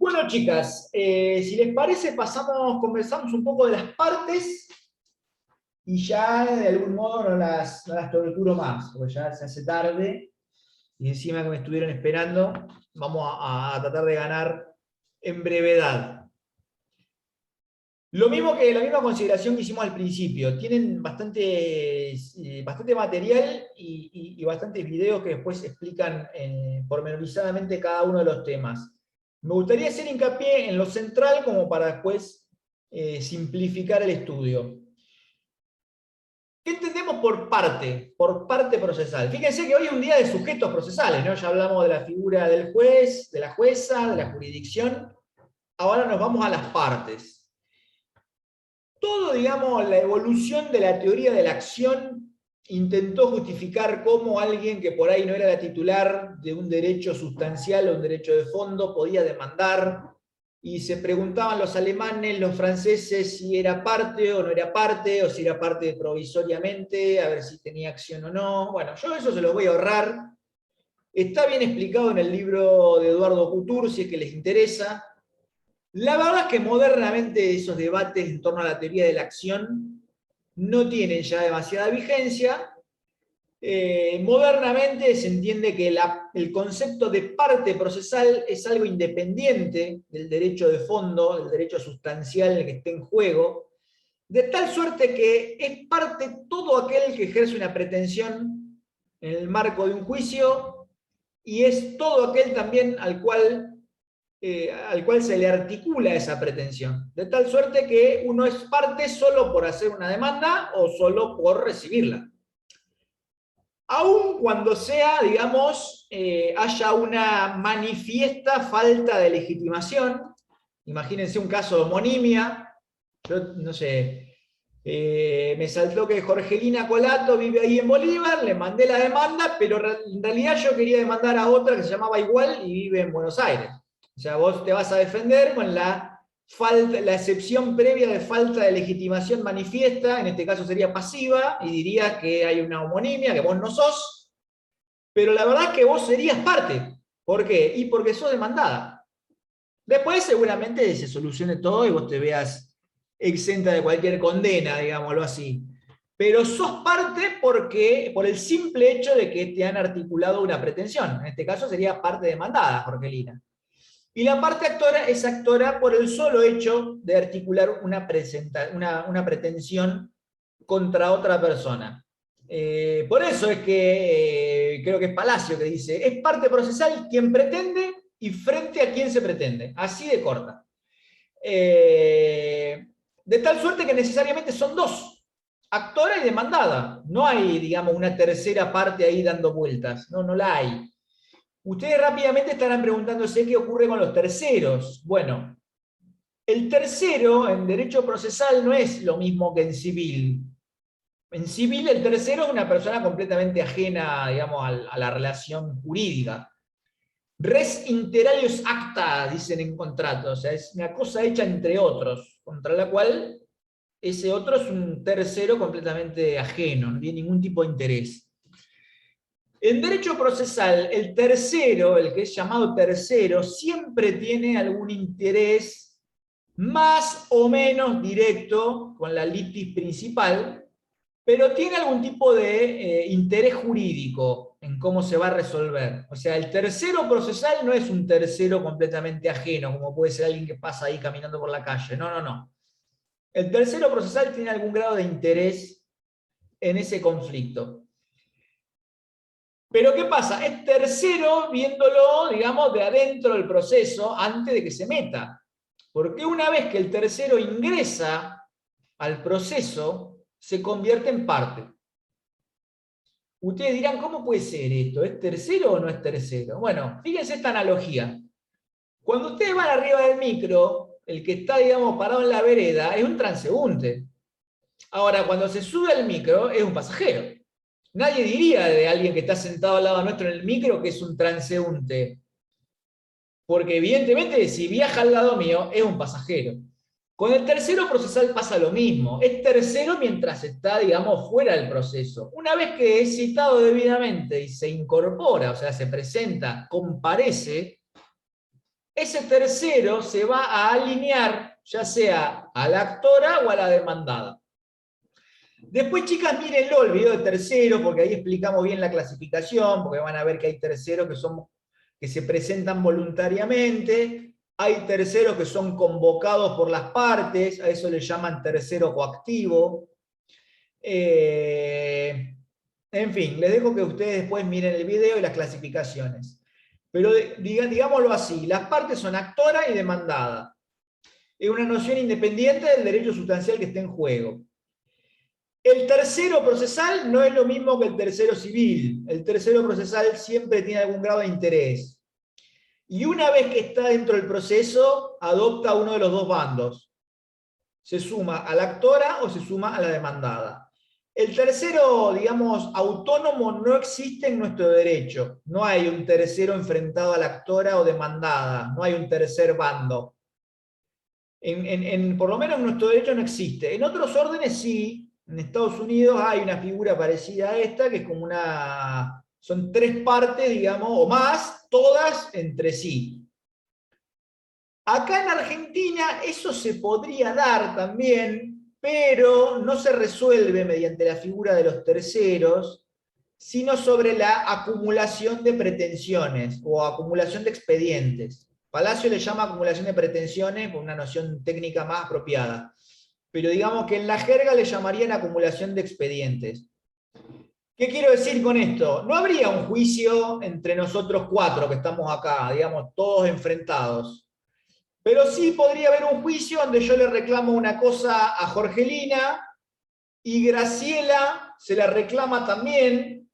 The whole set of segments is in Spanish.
Bueno, chicas, si les parece, conversamos un poco de las partes y ya de algún modo no las torturo más, porque ya se hace tarde y encima que me estuvieron esperando, vamos a tratar de ganar en brevedad. La misma consideración que hicimos al principio, tienen bastante material y bastantes videos que después explican pormenorizadamente cada uno de los temas. Me gustaría hacer hincapié en lo central como para después simplificar el estudio. ¿Qué entendemos por parte procesal? Fíjense que hoy es un día de sujetos procesales, ¿no? Ya hablamos de la figura del juez, de la jueza, de la jurisdicción. Ahora nos vamos a las partes. Todo, digamos, la evolución de la teoría de la acción intentó justificar cómo alguien que por ahí no era la titular de un derecho sustancial o un derecho de fondo podía demandar, y se preguntaban los alemanes, los franceses, si era parte o no era parte, o si era parte provisoriamente, a ver si tenía acción o no. Bueno, yo eso se los voy a ahorrar. Está bien explicado en el libro de Eduardo Couture, si es que les interesa. La verdad es que modernamente esos debates en torno a la teoría de la acción no tienen ya demasiada vigencia. Modernamente se entiende que el concepto de parte procesal es algo independiente del derecho de fondo, del derecho sustancial en el que esté en juego, de tal suerte que es parte todo aquel que ejerce una pretensión en el marco de un juicio, y es todo aquel también al cual se le articula esa pretensión, de tal suerte que uno es parte solo por hacer una demanda o solo por recibirla. Aun cuando sea, digamos, haya una manifiesta falta de legitimación. Imagínense un caso de homonimia. Yo, no sé, me saltó que Jorgelina Colato vive ahí en Bolívar, le mandé la demanda, pero en realidad yo quería demandar a otra que se llamaba igual y vive en Buenos Aires. O sea, vos te vas a defender con la excepción previa de falta de legitimación manifiesta, en este caso sería pasiva, y dirías que hay una homonimia, que vos no sos, pero la verdad es que vos serías parte. ¿Por qué? Y porque sos demandada. Después seguramente se solucione todo y vos te veas exenta de cualquier condena, digámoslo así. Pero sos parte por el simple hecho de que te han articulado una pretensión. En este caso sería parte demandada, Jorgelina. Y la parte actora es actora por el solo hecho de articular una pretensión contra otra persona. Por eso es que creo que es Palacio que dice, es parte procesal quien pretende y frente a quien se pretende. Así de corta. De tal suerte que necesariamente son dos, actora y demandada. No hay, digamos, una tercera parte ahí dando vueltas. No, no la hay. Ustedes rápidamente estarán preguntándose qué ocurre con los terceros. Bueno, el tercero en derecho procesal no es lo mismo que en civil. En civil el tercero es una persona completamente ajena, digamos, a la relación jurídica. Res inter alios acta, dicen en contrato, o sea, es una cosa hecha entre otros, contra la cual ese otro es un tercero completamente ajeno, no tiene ningún tipo de interés. En derecho procesal, el tercero, el que es llamado tercero, siempre tiene algún interés más o menos directo con la litis principal, pero tiene algún tipo de interés jurídico en cómo se va a resolver. O sea, el tercero procesal no es un tercero completamente ajeno, como puede ser alguien que pasa ahí caminando por la calle. No, no, no. El tercero procesal tiene algún grado de interés en ese conflicto. Pero ¿qué pasa? Es tercero viéndolo, digamos, de adentro del proceso antes de que se meta. Porque una vez que el tercero ingresa al proceso, se convierte en parte. Ustedes dirán, ¿cómo puede ser esto? ¿Es tercero o no es tercero? Bueno, fíjense esta analogía. Cuando ustedes van arriba del micro, el que está, digamos, parado en la vereda es un transeúnte. Ahora, cuando se sube al micro, es un pasajero. Nadie diría de alguien que está sentado al lado nuestro en el micro que es un transeúnte. Porque evidentemente, si viaja al lado mío, es un pasajero. Con el tercero procesal pasa lo mismo. Es tercero mientras está, digamos, fuera del proceso. Una vez que es citado debidamente y se incorpora, o sea, se presenta, comparece, ese tercero se va a alinear ya sea a la actora o a la demandada. Después, chicas, mírenlo, el video de tercero, porque ahí explicamos bien la clasificación, porque van a ver que hay terceros que se presentan voluntariamente, hay terceros que son convocados por las partes, a eso le llaman tercero coactivo. En fin, les dejo que ustedes después miren el video y las clasificaciones. Pero digámoslo así, las partes son actora y demandada. Es una noción independiente del derecho sustancial que está en juego. El tercero procesal no es lo mismo que el tercero civil. El tercero procesal siempre tiene algún grado de interés. Y una vez que está dentro del proceso, adopta uno de los dos bandos. Se suma a la actora o se suma a la demandada. El tercero, digamos, autónomo no existe en nuestro derecho. No hay un tercero enfrentado a la actora o demandada. No hay un tercer bando. Por lo menos en nuestro derecho no existe. En otros órdenes sí. En Estados Unidos hay una figura parecida a esta, que es como son tres partes, digamos, o más, todas entre sí. Acá en Argentina eso se podría dar también, pero no se resuelve mediante la figura de los terceros, sino sobre la acumulación de pretensiones o acumulación de expedientes. Palacio le llama acumulación de pretensiones por una noción técnica más apropiada. Pero digamos que en la jerga le llamarían acumulación de expedientes. ¿Qué quiero decir con esto? No habría un juicio entre nosotros cuatro que estamos acá, digamos, todos enfrentados. Pero sí podría haber un juicio donde yo le reclamo una cosa a Jorgelina y Graciela se la reclama también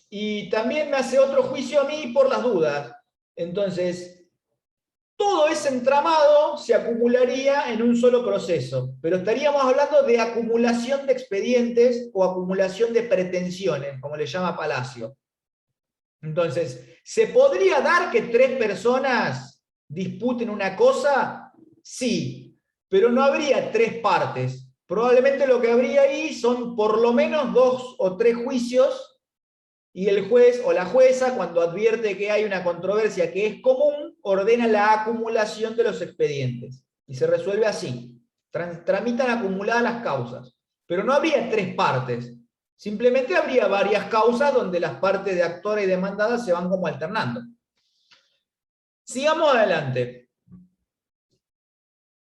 y también me hace otro juicio a mí por las dudas. Entonces, todo ese entramado se acumularía en un solo proceso, pero estaríamos hablando de acumulación de expedientes o acumulación de pretensiones, como le llama Palacio. Entonces, ¿se podría dar que tres personas disputen una cosa? Sí, pero no habría tres partes. Probablemente lo que habría ahí son por lo menos 2 o 3 juicios y el juez o la jueza, cuando advierte que hay una controversia que es común, ordena la acumulación de los expedientes. Y se resuelve así. Tramitan acumuladas las causas. Pero no habría tres partes. Simplemente habría varias causas donde las partes de actora y demandada se van como alternando. Sigamos adelante.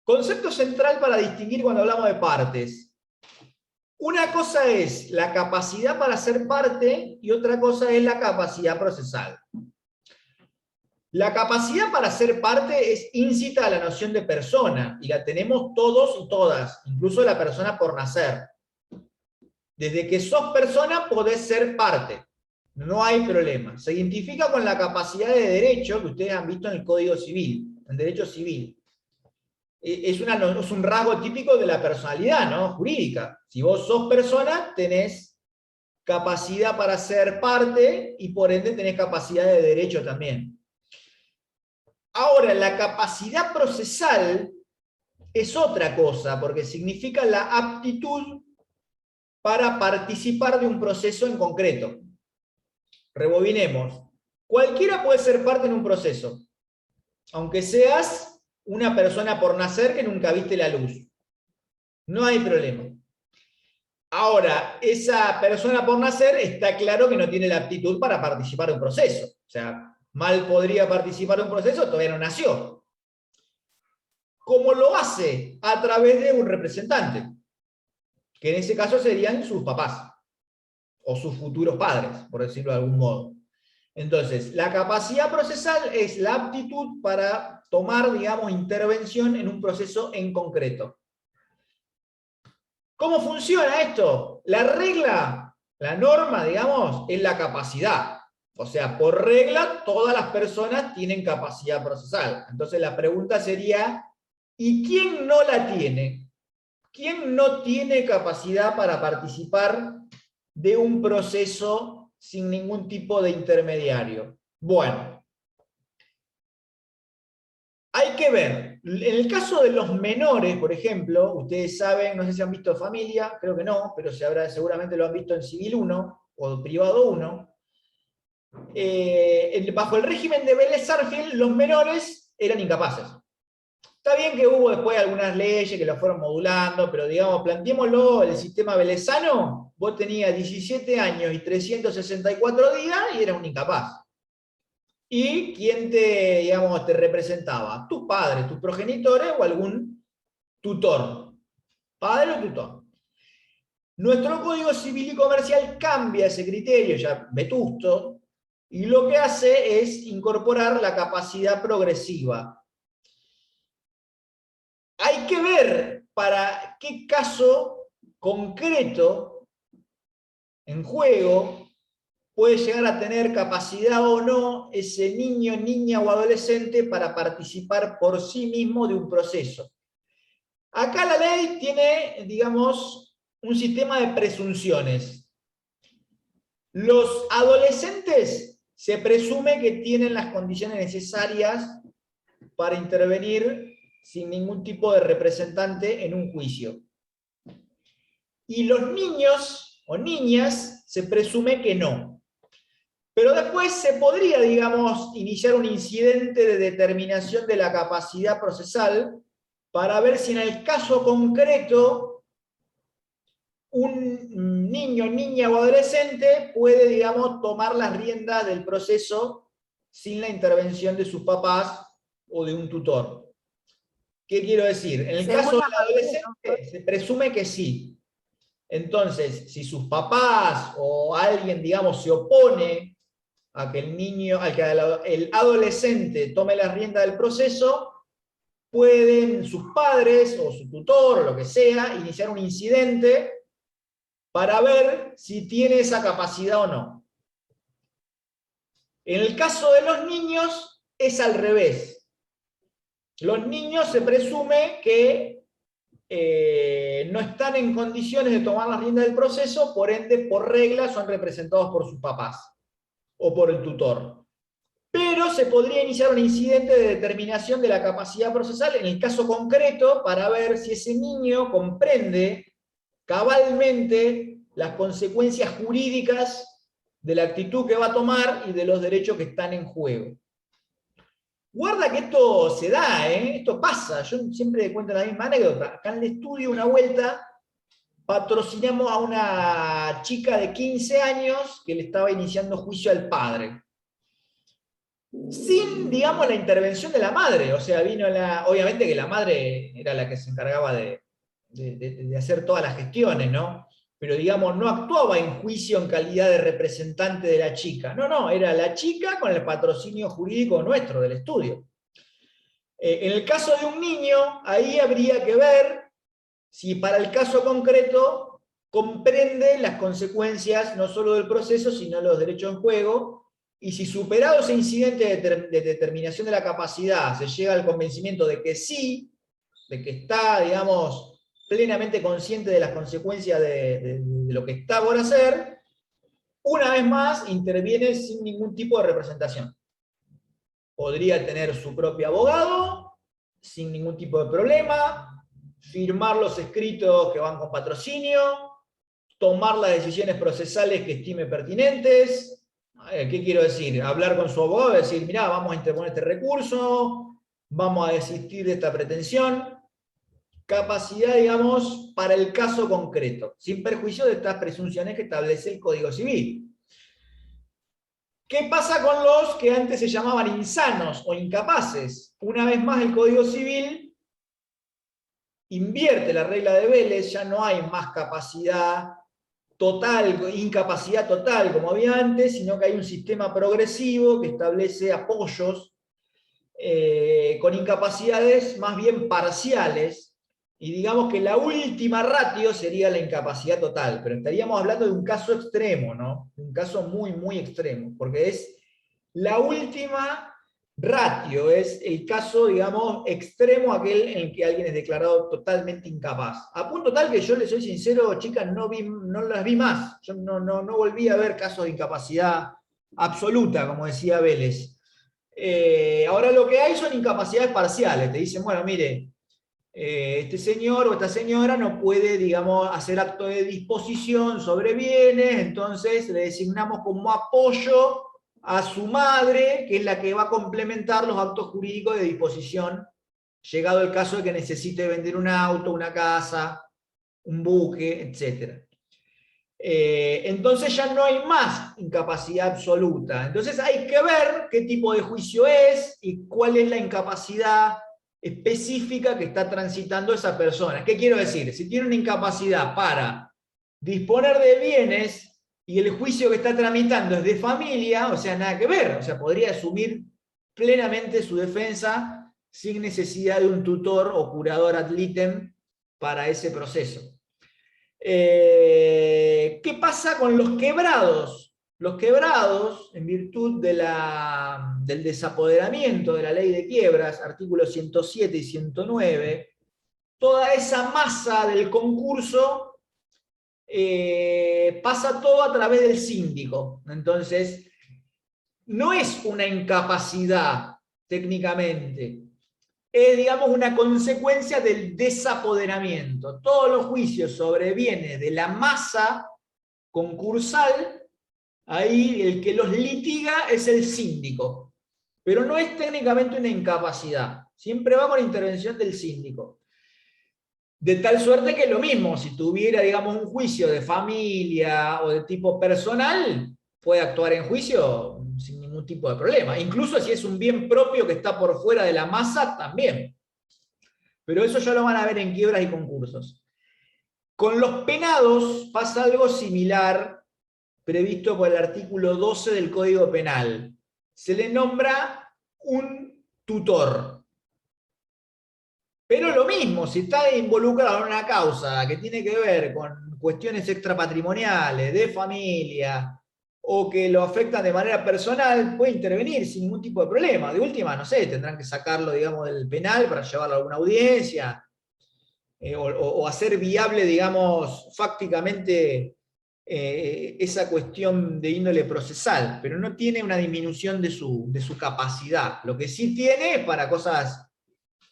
Concepto central para distinguir cuando hablamos de partes. Una cosa es la capacidad para ser parte y otra cosa es la capacidad procesal. La capacidad para ser parte es íncita a la noción de persona y la tenemos todos y todas, incluso la persona por nacer. Desde que sos persona podés ser parte, no hay problema. Se identifica con la capacidad de derecho que ustedes han visto en el Código Civil, en derecho civil. Es un rasgo típico de la personalidad, ¿no? Jurídica. Si vos sos persona, tenés capacidad para ser parte y por ende tenés capacidad de derecho también. Ahora, la capacidad procesal es otra cosa, porque significa la aptitud para participar de un proceso en concreto. Rebobinemos. Cualquiera puede ser parte en un proceso, aunque seas una persona por nacer que nunca viste la luz. No hay problema. Ahora, esa persona por nacer está claro que no tiene la aptitud para participar de un proceso. O sea, mal podría participar de un proceso, todavía no nació. ¿Cómo lo hace? A través de un representante, que en ese caso serían sus papás, o sus futuros padres, por decirlo de algún modo. Entonces, la capacidad procesal es la aptitud para tomar, digamos, intervención en un proceso en concreto. ¿Cómo funciona esto? La regla, la norma, digamos, es la capacidad. O sea, por regla, todas las personas tienen capacidad procesal. Entonces la pregunta sería, ¿y quién no la tiene? ¿Quién no tiene capacidad para participar de un proceso sin ningún tipo de intermediario? Bueno, hay que ver. En el caso de los menores, por ejemplo, ustedes saben, no sé si han visto Familia, creo que no, pero seguramente lo han visto en Civil 1 o Privado 1. Bajo el régimen de Vélez Sarsfield, los menores eran incapaces. Está bien que hubo después algunas leyes que lo fueron modulando, pero digamos, planteémoslo, el sistema velezano, vos tenías 17 años y 364 días y eras un incapaz. ¿Y quién te, digamos, te representaba? Tus padres, tus progenitores o algún tutor. Padre o tutor. Nuestro Código Civil y Comercial cambia ese criterio, ya vetusto, y lo que hace es incorporar la capacidad progresiva. Hay que ver para qué caso concreto en juego puede llegar a tener capacidad o no ese niño, niña o adolescente para participar por sí mismo de un proceso. Acá la ley tiene, digamos, un sistema de presunciones. Los adolescentes se presume que tienen las condiciones necesarias para intervenir sin ningún tipo de representante en un juicio. Y los niños o niñas se presume que no. Pero después se podría, digamos, iniciar un incidente de determinación de la capacidad procesal para ver si en el caso concreto un niño, niña o adolescente puede, digamos, tomar las riendas del proceso sin la intervención de sus papás o de un tutor. ¿Qué quiero decir? En el caso del adolescente se presume que sí. Entonces, si sus papás o alguien, digamos, se opone a que el niño, a que el adolescente tome las riendas del proceso, pueden sus padres o su tutor o lo que sea iniciar un incidente para ver si tiene esa capacidad o no. En el caso de los niños es al revés. Los niños se presume que no están en condiciones de tomar las riendas del proceso, por ende, por regla, son representados por sus papás o por el tutor. Pero se podría iniciar un incidente de determinación de la capacidad procesal en el caso concreto para ver si ese niño comprende cabalmente las consecuencias jurídicas de la actitud que va a tomar y de los derechos que están en juego. Guarda que esto se da, esto pasa. Yo siempre cuento la misma anécdota. Acá en el estudio, una vuelta, patrocinamos a una chica de 15 años que le estaba iniciando juicio al padre. Sin, digamos, la intervención de la madre. O sea, vino obviamente que la madre era la que se encargaba de hacer todas las gestiones, ¿no? Pero, digamos, no actuaba en juicio en calidad de representante de la chica. No, no, era la chica con el patrocinio jurídico nuestro, del estudio. En el caso de un niño, ahí habría que ver si para el caso concreto comprende las consecuencias no solo del proceso, sino los derechos en juego, y si superado ese incidente de determinación de la capacidad se llega al convencimiento de que sí, de que está, digamos, plenamente consciente de las consecuencias de lo que está por hacer, una vez más interviene sin ningún tipo de representación. Podría tener su propio abogado, sin ningún tipo de problema, firmar los escritos que van con patrocinio, tomar las decisiones procesales que estime pertinentes. ¿Qué quiero decir? Hablar con su abogado y decir, mirá, vamos a interponer este recurso, vamos a desistir de esta pretensión. Capacidad, digamos, para el caso concreto, sin perjuicio de estas presunciones que establece el Código Civil. ¿Qué pasa con los que antes se llamaban insanos o incapaces? Una vez más el Código Civil invierte la regla de Vélez, ya no hay más capacidad total, incapacidad total como había antes, sino que hay un sistema progresivo que establece apoyos con incapacidades más bien parciales, y digamos que la última ratio sería la incapacidad total, pero estaríamos hablando de un caso extremo, ¿no? Un caso muy, muy extremo, porque es la última ratio, es el caso, digamos, extremo, aquel en el que alguien es declarado totalmente incapaz. A punto tal que yo les soy sincero, chicas, no las vi más. Yo no volví a ver casos de incapacidad absoluta, como decía Vélez. Ahora lo que hay son incapacidades parciales. Te dicen, bueno, mire, este señor o esta señora no puede, digamos, hacer acto de disposición sobre bienes, entonces le designamos como apoyo a su madre, que es la que va a complementar los actos jurídicos de disposición, llegado el caso de que necesite vender un auto, una casa, un buque, etc. Entonces ya no hay más incapacidad absoluta. Entonces hay que ver qué tipo de juicio es y cuál es la incapacidad específica que está transitando esa persona. ¿Qué quiero decir? Si tiene una incapacidad para disponer de bienes y el juicio que está tramitando es de familia, o sea, nada que ver, o sea, podría asumir plenamente su defensa sin necesidad de un tutor o curador ad litem para ese proceso. ¿Qué pasa con los quebrados? Los quebrados, en virtud del desapoderamiento de la ley de quiebras, artículos 107 y 109, toda esa masa del concurso pasa todo a través del síndico. Entonces, no es una incapacidad técnicamente, es, digamos, una consecuencia del desapoderamiento. Todos los juicios sobre bienes de la masa concursal, ahí el que los litiga es el síndico. Pero no es técnicamente una incapacidad. Siempre va con intervención del síndico. De tal suerte que es lo mismo, si tuviera, digamos, un juicio de familia o de tipo personal, puede actuar en juicio sin ningún tipo de problema. Incluso si es un bien propio que está por fuera de la masa, también. Pero eso ya lo van a ver en quiebras y concursos. Con los penados pasa algo similar, previsto por el artículo 12 del Código Penal. Se le nombra un tutor. Pero lo mismo, si está involucrado en una causa que tiene que ver con cuestiones extrapatrimoniales, de familia, o que lo afectan de manera personal, puede intervenir sin ningún tipo de problema. De última, no sé, tendrán que sacarlo, digamos, del penal para llevarlo a alguna audiencia, o hacer viable, digamos, fácticamente esa cuestión de índole procesal, pero no tiene una disminución de su capacidad. Lo que sí tiene es para cosas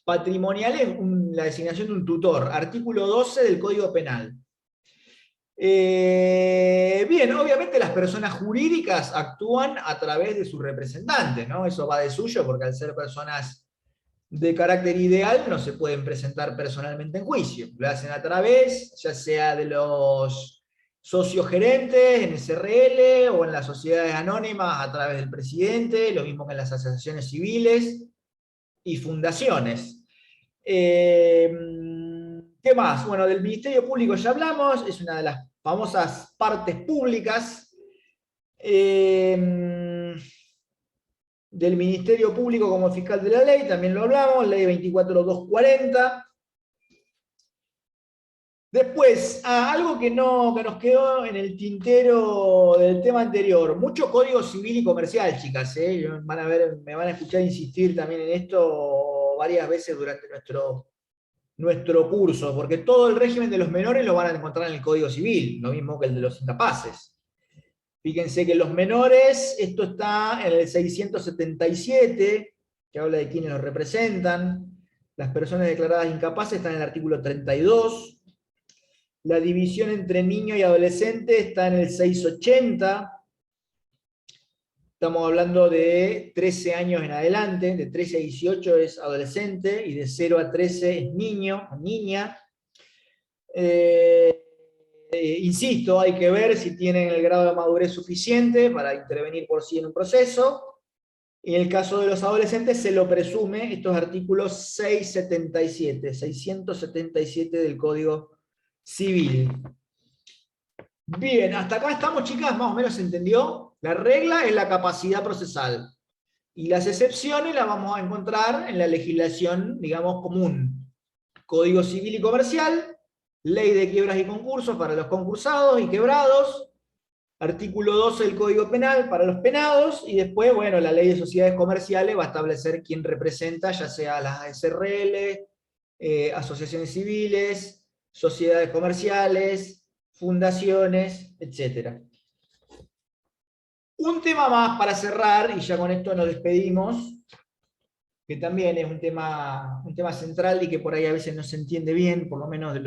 patrimoniales la designación de un tutor, artículo 12 del Código Penal. Bien, obviamente las personas jurídicas actúan a través de sus representantes, ¿no? Eso va de suyo porque al ser personas de carácter ideal no se pueden presentar personalmente en juicio. Lo hacen a través, ya sea de los socios gerentes en SRL o en las sociedades anónimas a través del presidente, lo mismo que en las asociaciones civiles y fundaciones. ¿Qué más? Bueno, del Ministerio Público ya hablamos, es una de las famosas partes públicas. Del Ministerio Público como fiscal de la ley, también lo hablamos, ley 24240. Después, algo que nos quedó en el tintero del tema anterior, mucho código civil y comercial, chicas, van a ver, me van a escuchar insistir también en esto varias veces durante nuestro curso, porque todo el régimen de los menores lo van a encontrar en el Código Civil, lo mismo que el de los incapaces. Fíjense que los menores, esto está en el 677, que habla de quienes los representan. Las personas declaradas incapaces están en el artículo 32. La división entre niño y adolescente está en el 680. Estamos hablando de 13 años en adelante, de 13 a 18 es adolescente y de 0 a 13 es niño o niña. Insisto, hay que ver si tienen el grado de madurez suficiente para intervenir por sí en un proceso. En el caso de los adolescentes se lo presume, estos artículos 677 del Código Civil. Bien, hasta acá estamos, chicas, más o menos se entendió. La regla es la capacidad procesal. Y las excepciones las vamos a encontrar en la legislación, digamos, común. Código Civil y Comercial, Ley de Quiebras y Concursos para los concursados y quebrados, artículo 12 del Código Penal para los penados, y después, bueno, la Ley de Sociedades Comerciales va a establecer quién representa, ya sea las SRL, asociaciones civiles, sociedades comerciales, fundaciones, etc. Un tema más para cerrar, y ya con esto nos despedimos, que también es un tema central y que por ahí a veces no se entiende bien, por lo menos de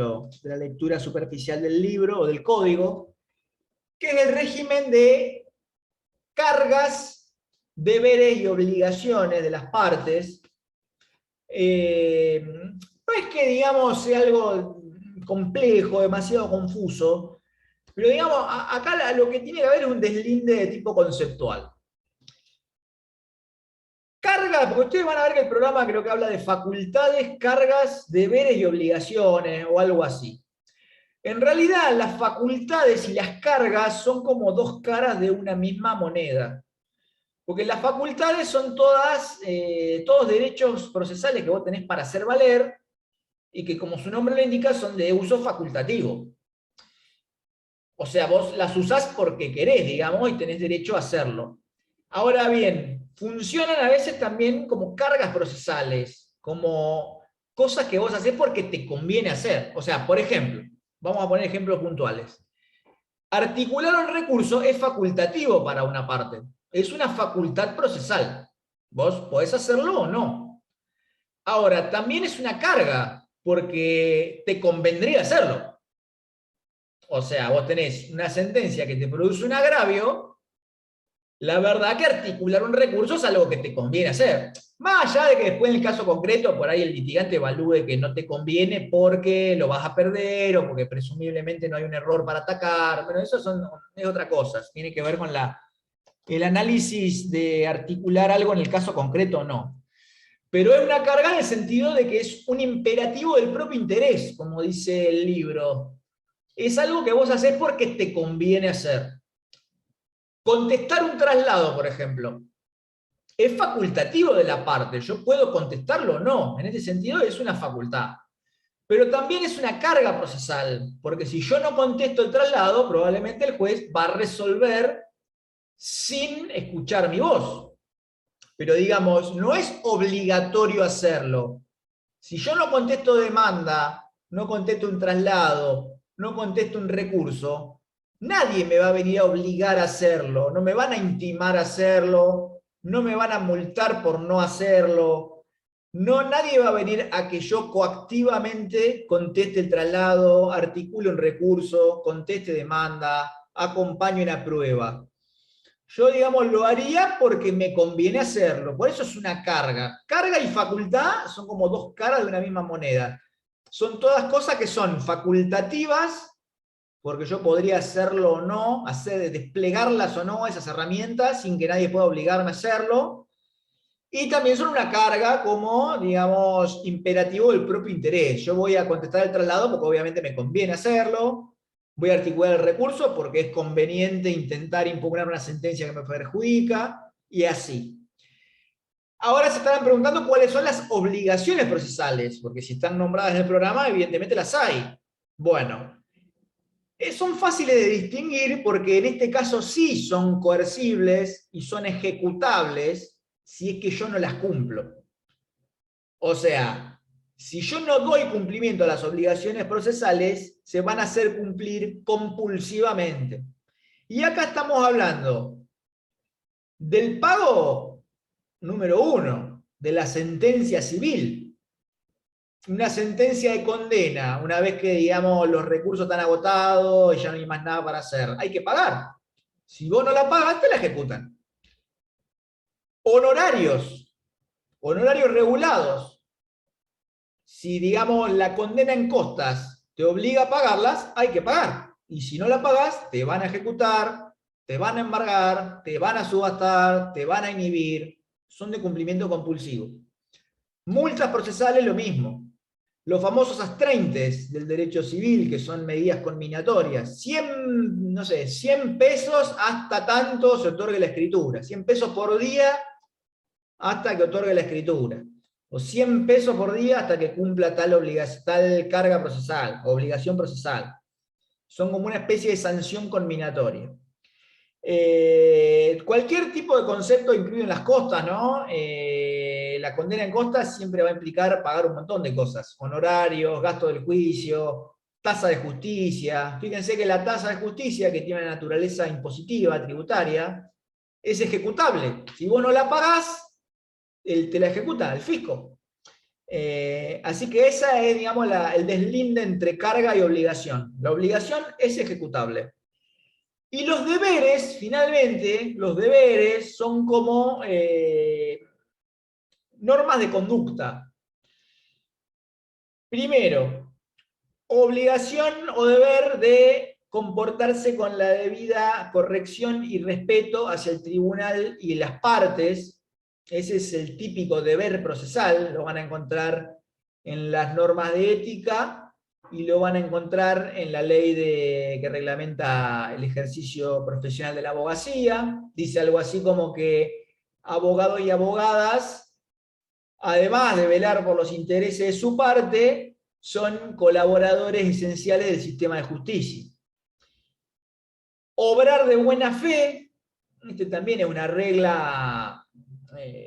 la lectura superficial del libro o del código, que es el régimen de cargas deberes y obligaciones de las partes, no es que, digamos, sea algo complejo, demasiado confuso, pero, digamos, acá lo que tiene que haber es un deslinde de tipo conceptual. Carga, porque ustedes van a ver que el programa creo que habla de facultades, cargas, deberes y obligaciones, o algo así. En realidad, las facultades y las cargas son como dos caras de una misma moneda. Porque las facultades son todos derechos procesales que vos tenés para hacer valer y que, como su nombre lo indica, son de uso facultativo. O sea, vos las usás porque querés, digamos, y tenés derecho a hacerlo. Ahora bien, funcionan a veces también como cargas procesales, como cosas que vos hacés porque te conviene hacer. O sea, por ejemplo, vamos a poner ejemplos puntuales. Articular un recurso es facultativo para una parte. Es una facultad procesal. Vos podés hacerlo o no. Ahora, también es una carga, porque te convendría hacerlo. O sea, vos tenés una sentencia que te produce un agravio, la verdad que articular un recurso es algo que te conviene hacer. Más allá de que después en el caso concreto, por ahí el litigante evalúe que no te conviene porque lo vas a perder o porque presumiblemente no hay un error para atacar. Pero eso es otra cosa. Tiene que ver con el análisis de articular algo en el caso concreto o no. Pero es una carga en el sentido de que es un imperativo del propio interés, como dice el libro. Es algo que vos hacés porque te conviene hacer. Contestar un traslado, por ejemplo, es facultativo de la parte. Yo puedo contestarlo o no. En ese sentido es una facultad. Pero también es una carga procesal, porque si yo no contesto el traslado, probablemente el juez va a resolver sin escuchar mi voz. Pero digamos, no es obligatorio hacerlo. Si yo no contesto demanda, no contesto un traslado, no contesto un recurso, nadie me va a venir a obligar a hacerlo, no me van a intimar a hacerlo, no me van a multar por no hacerlo, no, nadie va a venir a que yo coactivamente conteste el traslado, articule un recurso, conteste demanda, acompañe una prueba. Yo, digamos, lo haría porque me conviene hacerlo. Por eso es una carga. Carga y facultad son como dos caras de una misma moneda. Son todas cosas que son facultativas, porque yo podría hacerlo o no, desplegarlas o no, esas herramientas, sin que nadie pueda obligarme a hacerlo. Y también son una carga como, digamos, imperativo del propio interés. Yo voy a contestar el traslado porque obviamente me conviene hacerlo. Voy a articular el recurso porque es conveniente intentar impugnar una sentencia que me perjudica, y así. Ahora se estarán preguntando cuáles son las obligaciones procesales, porque si están nombradas en el programa, evidentemente las hay. Bueno, son fáciles de distinguir porque en este caso sí son coercibles y son ejecutables si es que yo no las cumplo. O sea, si yo no doy cumplimiento a las obligaciones procesales, se van a hacer cumplir compulsivamente. Y acá estamos hablando del pago número 1, de la sentencia civil. Una sentencia de condena, una vez que, digamos, los recursos están agotados y ya no hay más nada para hacer, hay que pagar. Si vos no la pagas, te la ejecutan. Honorarios, honorarios regulados. Si, digamos, la condena en costas te obliga a pagarlas, hay que pagar. Y si no la pagas, te van a ejecutar, te van a embargar, te van a subastar, te van a inhibir. Son de cumplimiento compulsivo. Multas procesales, lo mismo. Los famosos astraintes del derecho civil, que son medidas conminatorias. 100, no sé, 100 pesos hasta tanto se otorgue la escritura. 100 pesos por día hasta que otorgue la escritura. O 100 pesos por día hasta que cumpla tal carga procesal, obligación procesal. Son como una especie de sanción conminatoria. Cualquier tipo de concepto incluido en las costas, ¿no? La condena en costas siempre va a implicar pagar un montón de cosas. Honorarios, gasto del juicio, tasa de justicia. Fíjense que la tasa de justicia, que tiene una naturaleza impositiva, tributaria, es ejecutable. Si vos no la pagás, te la ejecuta el fisco. Así que esa es, digamos, el deslinde entre carga y obligación. La obligación es ejecutable. Y los deberes, finalmente, los deberes son como normas de conducta. Primero, obligación o deber de comportarse con la debida corrección y respeto hacia el tribunal y las partes. Ese es el típico deber procesal, lo van a encontrar en las normas de ética y lo van a encontrar en la ley que reglamenta el ejercicio profesional de la abogacía. Dice algo así como que abogados y abogadas, además de velar por los intereses de su parte, son colaboradores esenciales del sistema de justicia. Obrar de buena fe, este también es una regla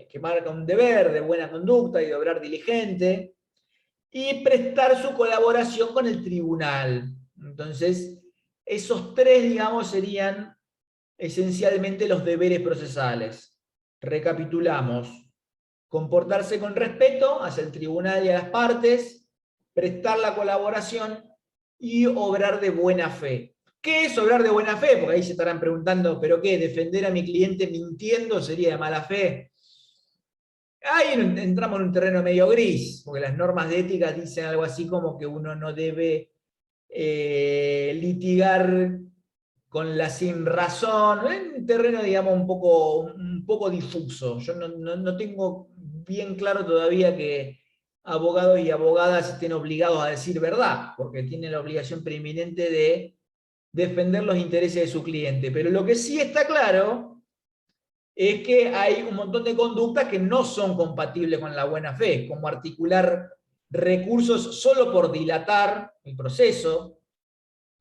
que marca un deber de buena conducta y de obrar diligente, y prestar su colaboración con el tribunal. Entonces, esos tres, digamos, serían esencialmente los deberes procesales. Recapitulamos: comportarse con respeto hacia el tribunal y a las partes, prestar la colaboración y obrar de buena fe. ¿Qué es obrar de buena fe? Porque ahí se estarán preguntando, ¿pero qué? ¿Defender a mi cliente mintiendo sería de mala fe? Ahí entramos en un terreno medio gris, porque las normas de ética dicen algo así como que uno no debe litigar con la sinrazón, en un terreno, digamos, un poco difuso. Yo no tengo bien claro todavía que abogados y abogadas estén obligados a decir verdad, porque tienen la obligación preeminente de defender los intereses de su cliente. Pero lo que sí está claro es que hay un montón de conductas que no son compatibles con la buena fe, como articular recursos solo por dilatar el proceso.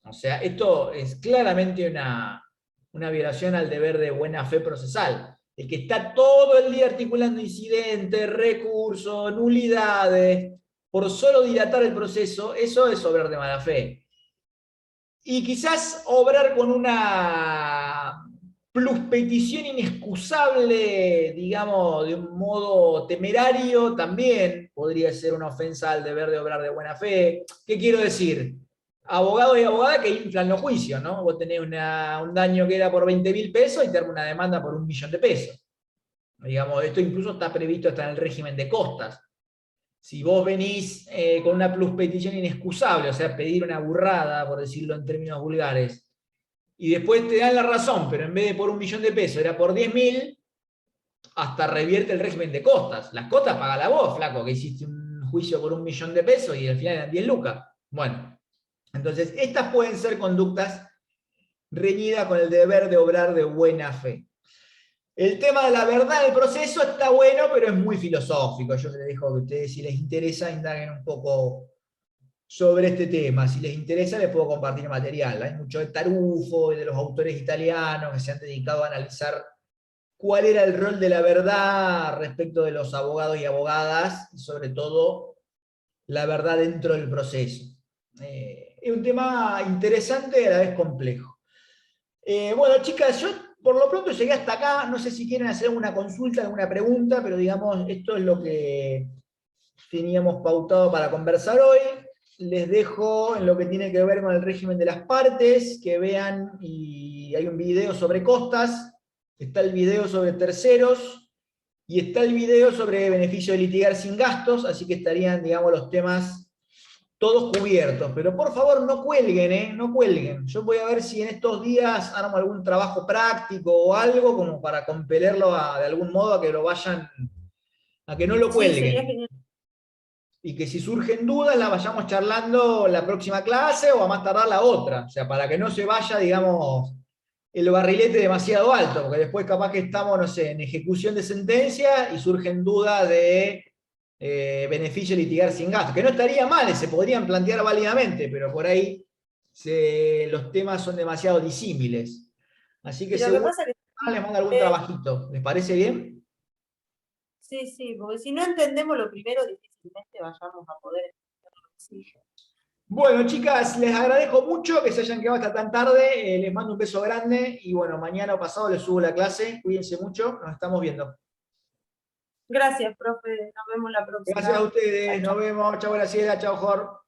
O sea, esto es claramente una violación al deber de buena fe procesal. El que está todo el día articulando incidentes, recursos, nulidades, por solo dilatar el proceso, eso es obrar de mala fe. Y quizás obrar con una pluspetición inexcusable, digamos, de un modo temerario, también podría ser una ofensa al deber de obrar de buena fe. ¿Qué quiero decir? Abogados y abogadas que inflan los juicios, ¿no? Vos tenés un daño que era por 20.000 pesos y te arma una demanda por 1.000.000 de pesos. Digamos, esto incluso está previsto hasta en el régimen de costas. Si vos venís con una pluspetición inexcusable, o sea, pedir una burrada, por decirlo en términos vulgares, y después te dan la razón, pero en vez de por 1.000.000 de pesos era por 10.000, hasta revierte el régimen de costas. Las costas paga la vos, flaco, que hiciste un juicio por 1.000.000 de pesos y al final eran 10 lucas. Bueno, entonces estas pueden ser conductas reñidas con el deber de obrar de buena fe. El tema de la verdad del proceso está bueno, pero es muy filosófico. Yo les dejo que ustedes, si les interesa, indaguen un poco sobre este tema. Si les interesa, les puedo compartir material. Hay mucho de Tarufo y de los autores italianos que se han dedicado a analizar cuál era el rol de la verdad respecto de los abogados y abogadas, y sobre todo la verdad dentro del proceso. Es un tema interesante y a la vez complejo. Bueno, chicas, yo por lo pronto llegué hasta acá. No sé si quieren hacer alguna consulta, alguna pregunta, pero digamos, esto es lo que teníamos pautado para conversar hoy. Les dejo en lo que tiene que ver con el régimen de las partes, que vean, y hay un video sobre costas, está el video sobre terceros, y está el video sobre beneficio de litigar sin gastos, así que estarían, digamos, los temas todos cubiertos. Pero por favor no cuelguen, no cuelguen. Yo voy a ver si en estos días armo algún trabajo práctico o algo como para compelerlo de algún modo a que lo vayan, a que no lo cuelguen. Sí, y que si surgen dudas la vayamos charlando la próxima clase o a más tardar la otra. O sea, para que no se vaya, digamos, el barrilete demasiado alto, porque después capaz que estamos, no sé, en ejecución de sentencia y surgen dudas de beneficio de litigar sin gasto, que no estaría mal, se podrían plantear válidamente, pero por ahí los temas son demasiado disímiles. Así que seguro que les mando algún trabajito. ¿Les parece bien? Sí, sí, porque si no entendemos lo primero, difícilmente vayamos a poder entenderlo. Bueno, chicas, les agradezco mucho que se hayan quedado hasta tan tarde. Les mando un beso grande y bueno, mañana o pasado les subo la clase. Cuídense mucho, nos estamos viendo. Gracias, profe. Nos vemos la próxima. Gracias a ustedes, nos vemos. Chao, Graciela, chao, Jorge.